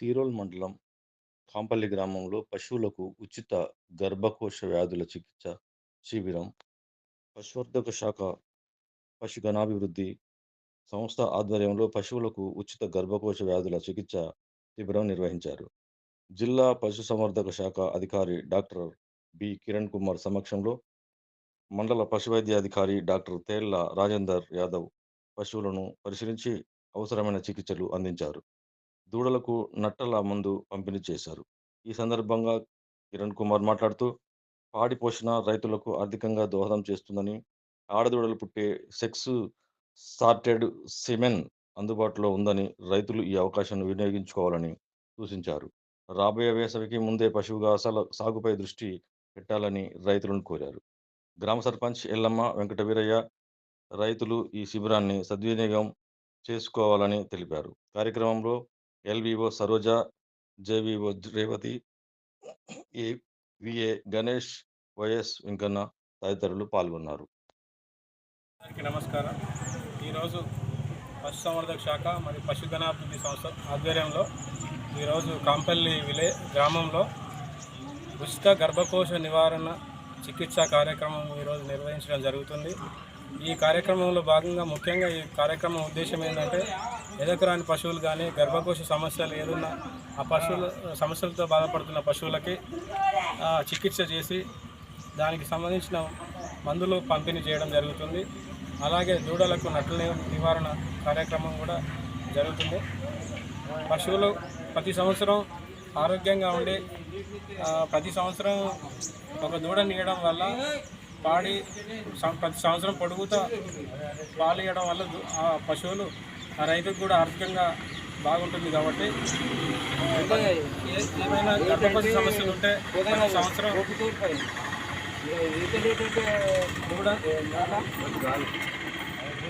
సీరోల్ మండలం కాంపల్లి గ్రామంలో పశువులకు ఉచిత గర్భకోశ వ్యాధుల చికిత్స శిబిరం పశువర్ధక శాఖ పశుగణాభివృద్ధి సంస్థ ఆధ్వర్యంలో పశువులకు ఉచిత గర్భకోశ వ్యాధుల చికిత్స శిబిరం నిర్వహించారు. జిల్లా పశుసంవర్ధక శాఖ అధికారి డాక్టర్ బి కిరణ్ కుమార్ సమక్షంలో మండల పశువైద్యాధికారి డాక్టర్ తేళ్ల రాజేందర్ యాదవ్ పశువులను పరిశీలించి అవసరమైన చికిత్సలు అందించారు. దూడలకు నట్టల మందు పంపిణీ చేశారు. ఈ సందర్భంగా కిరణ్ కుమార్ మాట్లాడుతూ, పాడి పోషణ రైతులకు ఆర్థికంగా దోహదం చేస్తుందని, ఆడదూడలు పుట్టే సెక్స్ సార్టెడ్ సిమెన్ అందుబాటులో ఉందని రైతులు ఈ అవకాశాన్ని వినియోగించుకోవాలని సూచించారు. రాబోయే వేసవికి ముందే పశువుగా సాగుపై దృష్టి పెట్టాలని రైతులను కోరారు. గ్రామ సర్పంచ్ ఎల్లమ్మ, వెంకట వీరయ్య రైతులు ఈ శిబిరాన్ని సద్వినియోగం చేసుకోవాలని తెలిపారు. కార్యక్రమంలో LVO Saroja, JVO Revathi, VA Ganesh, YS Venkanna తదితరులు పాల్గొన్నారు. అందరికీ నమస్కారం. ఈరోజు పశుసంవర్ధక శాఖ మరియు పశుగణాభివృద్ధి సంస్థ ఆధ్వర్యంలో ఈరోజు కాంపల్లి గ్రామంలో ఉచిత గర్భకోశ నివారణ చికిత్సా కార్యక్రమం ఈరోజు నిర్వహించడం జరుగుతుంది. ఈ కార్యక్రమంలో భాగంగా ముఖ్యంగా ఈ కార్యక్రమం ఉద్దేశం ఏంటంటే, ఎదకరాని పశువులు కానీ గర్భకోశ సమస్యలు ఏదున్నా ఆ సమస్యలతో బాధపడుతున్న పశువులకి చికిత్స చేసి దానికి సంబంధించిన మందులు పంపిణీ చేయడం జరుగుతుంది. అలాగే దూడలకు నట్టల నివారణ కార్యక్రమం కూడా జరుగుతుంది. పశువులు ప్రతి సంవత్సరం ఆరోగ్యంగా ఉండి ప్రతి సంవత్సరం ఒక దూడని ఇవ్వడం వల్ల ప్రతి సంవత్సరం పొడుగుతా పాలు ఇవ్వడం వల్ల ఆ పశువులు ఆ రైతుకు కూడా ఆర్థికంగా బాగుంటుంది. కాబట్టి ఏమైనా గర్భకోశ సమస్యలు ఉంటే ప్రతి సంవత్సరం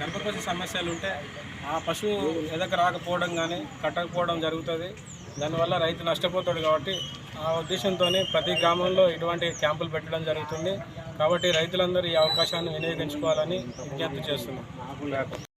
గర్భకోశ సమస్యలు ఉంటే ఆ పశువు ఎదక రాకపోవడం కానీ కట్టకపోవడం జరుగుతుంది. దానివల్ల రైతు నష్టపోతాడు. కాబట్టి ఆ ఉద్దేశంతో ప్రతి గ్రామంలో ఇటువంటి క్యాంపులు పెట్టడం జరుగుతుంది. కాబట్టి రైతులందరూ ఈ అవకాశాన్ని వినియోగించుకోవాలని విజ్ఞప్తి చేస్తున్నాం.